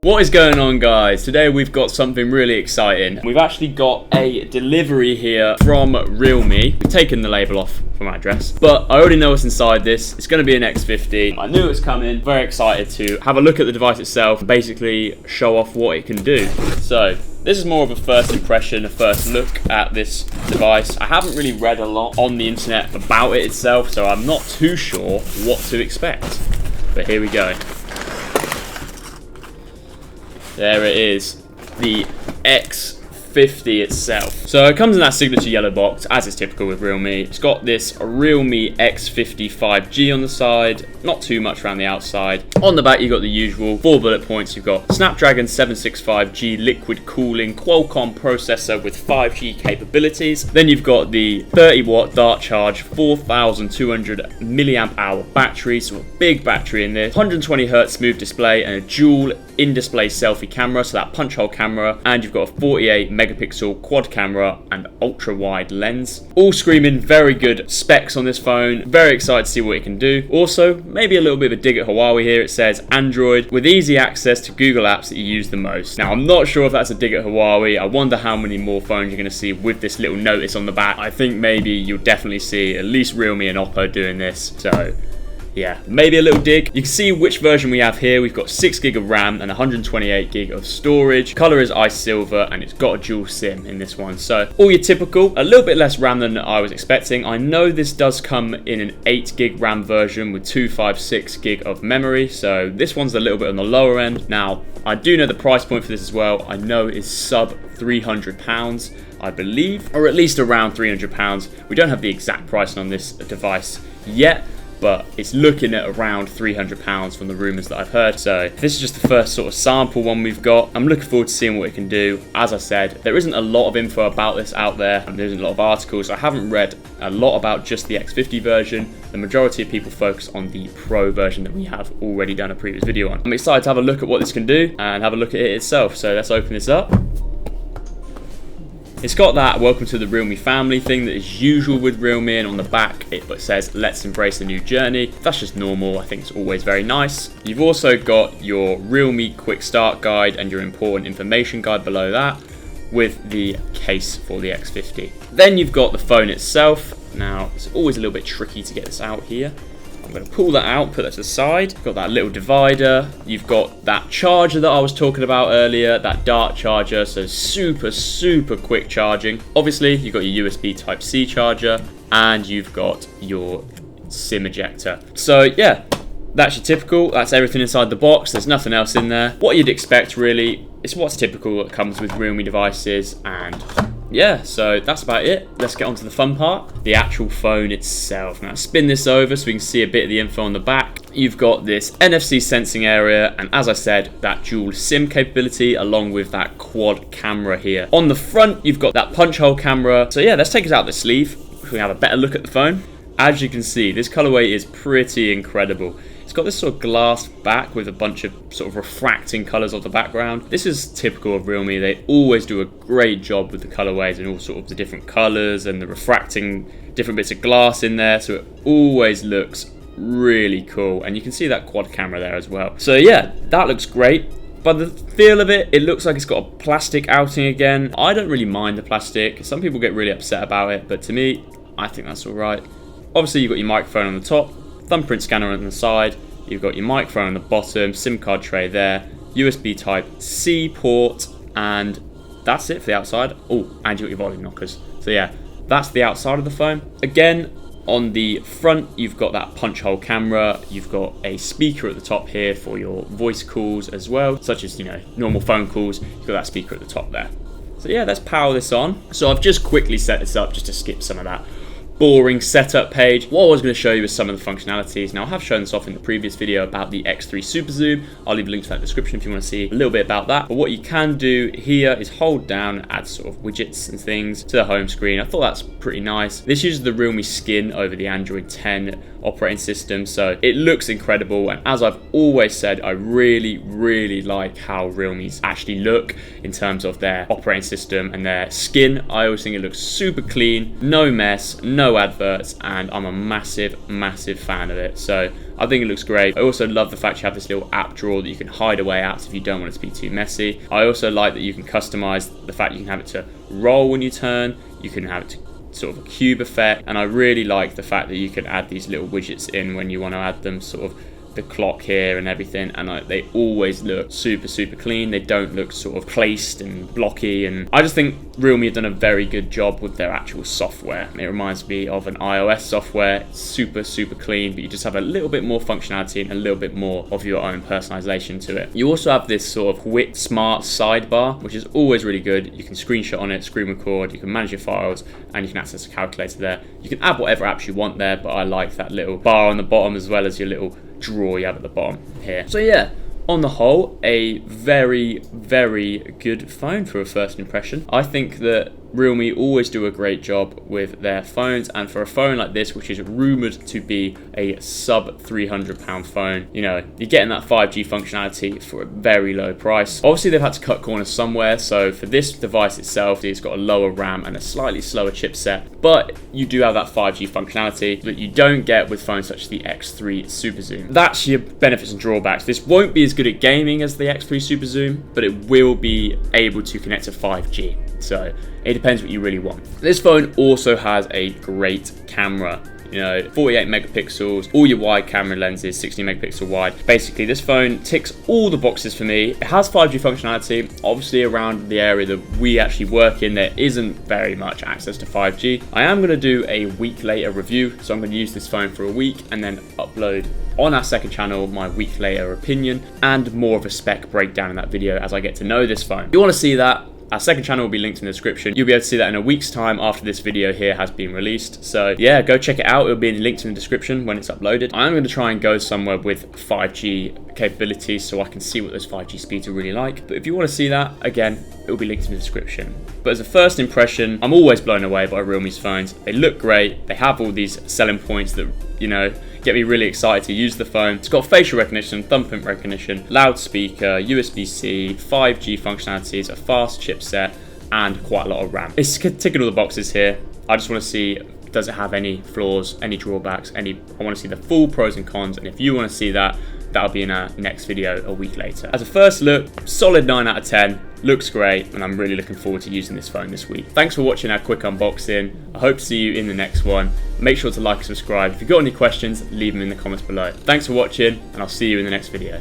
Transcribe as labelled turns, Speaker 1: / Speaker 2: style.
Speaker 1: What is going on, guys? Today we've got something really exciting. We've actually got a delivery here from Realme. We've taken the label off from our address, but I already know what's inside this. It's going to be an X50. I knew it was coming. Very excited to have a look at the device itself and basically show off what it can do. So this is more of a first impression, a first look at this device. I haven't really read a lot on the internet about it itself, so I'm not too sure what to expect. But here we go. There it is, the X50 itself. So it comes in that signature yellow box, as is typical with Realme. It's got this Realme X50 5G on the side, not too much around the outside. On the back, you've got the usual 4 bullet points. You've got Snapdragon 765G liquid cooling Qualcomm processor with 5G capabilities. Then you've got the 30-watt dart charge, 4,200 milliamp hour battery, so a big battery in this. 120 Hz smooth display and a dual in-display selfie camera, so that punch hole camera, and you've got a 48 megapixel quad camera and ultra wide lens. All screaming very good specs on this phone. Very excited to see what it can do. Also, maybe a little bit of a dig at Huawei here. It says Android with easy access to Google apps that you use the most. Now, I'm not sure if that's a dig at Huawei. I wonder how many more phones you're going to see with this little notice on the back. I think maybe you'll definitely see at least Realme and Oppo doing this. So yeah, maybe a little dig. You can see which version we have here. We've got 6 gig of RAM and 128 gig of storage. Color is ice silver and it's got a dual SIM in this one. So all your typical, a little bit less RAM than I was expecting. I know this does come in an 8 gig RAM version with 256 gig of memory. So this one's a little bit on the lower end. Now, I do know the price point for this as well. I know it's sub £300, I believe, or at least around £300. We don't have the exact pricing on this device yet, but it's looking at around £300 from the rumours that I've heard. So this is just the first sort of sample one we've got. I'm looking forward to seeing what it can do. As I said, there isn't a lot of info about this out there, and there isn't a lot of articles. I haven't read a lot about just the X50 version. The majority of people focus on the Pro version that we have already done a previous video on. I'm excited to have a look at what this can do and have a look at it itself. So let's open this up. It's got that welcome to the Realme family thing that is usual with Realme, and on the back it says let's embrace a new journey. That's just normal. I think it's always very nice. You've also got your Realme quick start guide and your important information guide below that with the case for the X50. Then you've got the phone itself. Now it's always a little bit tricky to get this out here. I'm going to pull that out, put that to the side. You've got that little divider. You've got that charger that I was talking about earlier, that dart charger, so super quick charging. Obviously, you've got your USB Type-C charger, and you've got your SIM ejector. So yeah, that's your typical. That's everything inside the box. There's nothing else in there. What you'd expect, really, it's what's typical that comes with Realme devices, and yeah, so that's about it. Let's get on to the fun part, the actual phone itself. Now spin this over so we can see a bit of the info on the back. You've got this NFC sensing area, and as I said, that dual SIM capability along with that quad camera here. On the front, you've got that punch hole camera. So yeah, let's take it out the sleeve. We can have a better look at the phone. As you can see, this colorway is pretty incredible. It's got this sort of glass back with a bunch of sort of refracting colors of the background. This is typical of Realme. They always do a great job with the colorways and all sort of the different colors and the refracting different bits of glass in there. So it always looks really cool. And you can see that quad camera there as well. So yeah, that looks great. But the feel of it, it looks like it's got a plastic outing again. I don't really mind the plastic. Some people get really upset about it, but to me, I think that's all right. Obviously, you've got your microphone on the top, thumbprint scanner on the side, you've got your microphone on the bottom, SIM card tray there, USB Type-C port, and that's it for the outside. Oh, and you've got your volume knockers. So yeah, that's the outside of the phone. Again, on the front, you've got that punch hole camera, you've got a speaker at the top here for your voice calls as well, such as, you know, normal phone calls. You've got that speaker at the top there. So yeah, let's power this on. So I've just quickly set this up just to skip some of that boring setup page. What I was going to show you is some of the functionalities. Now, I have shown this off in the previous video about the X3 Super Zoom. I'll leave a link to that in the description if you want to see a little bit about that. But what you can do here is hold down, add sort of widgets and things to the home screen. I thought that's pretty nice. This uses the Realme skin over the Android 10 operating system, so it looks incredible. And as I've always said, I really like how Realme's actually look in terms of their operating system and their skin. I always think it looks super clean, no mess, no no adverts, and I'm a massive fan of it. So I think it looks great. I also love the fact you have this little app drawer that you can hide away apps if you don't want it to be too messy. I also like that you can customize the fact you can have it to roll when you turn, you can have it to sort of a cube effect, and I really like the fact that you can add these little widgets in when you want to add them, sort of the clock here and everything, and they always look super clean. They don't look sort of placed and blocky, and I just think Realme have done a very good job with their actual software. It reminds me of an iOS software. It's super clean, but you just have a little bit more functionality and a little bit more of your own personalization to it. You also have this sort of quick smart sidebar, which is always really good. You can screenshot on it, screen record, you can manage your files, and you can access a calculator there. You can add whatever apps you want there, but I like that little bar on the bottom as well as your little drawer you have at the bottom here. So yeah, on the whole, a very good phone for a first impression. I think that Realme always do a great job with their phones, and for a phone like this, which is rumoured to be a sub £300 phone, you know, you're getting that 5G functionality for a very low price. Obviously they've had to cut corners somewhere, so for this device itself, it's got a lower RAM and a slightly slower chipset, but you do have that 5G functionality that you don't get with phones such as the X3 Super Zoom. That's your benefits and drawbacks. This won't be as good at gaming as the X3 Super Zoom, but it will be able to connect to 5G. So it depends what you really want. This phone also has a great camera. You know, 48 megapixels, all your wide camera lenses, 60 megapixel wide. Basically, this phone ticks all the boxes for me. It has 5G functionality. Obviously, around the area that we actually work in, there isn't very much access to 5G. I am going to do a week later review, so I'm going to use this phone for a week and then upload on our second channel my week later opinion and more of a spec breakdown in that video as I get to know this phone. If you want to see that, our second channel will be linked in the description. You'll be able to see that in a week's time after this video here has been released. So yeah, go check it out. It'll be linked in the description when it's uploaded. I'm going to try and go somewhere with 5G capabilities so I can see what those 5G speeds are really like. But if you want to see that, again, it'll be linked in the description. But as a first impression, I'm always blown away by Realme's phones. They look great. They have all these selling points that, you know, get me really excited to use the phone. It's got facial recognition, thumbprint recognition, loudspeaker, USB-C, 5G functionalities, a fast chipset, and quite a lot of RAM. It's ticking all the boxes here. I just want to see, does it have any flaws, any drawbacks, I want to see the full pros and cons, and if you want to see that, that'll be in our next video a week later. As a first look, solid 9 out of 10. Looks great, and I'm really looking forward to using this phone this week. Thanks for watching our quick unboxing. I hope to see you in the next one. Make sure to like and subscribe. If you've got any questions, leave them in the comments below. Thanks for watching, and I'll see you in the next video.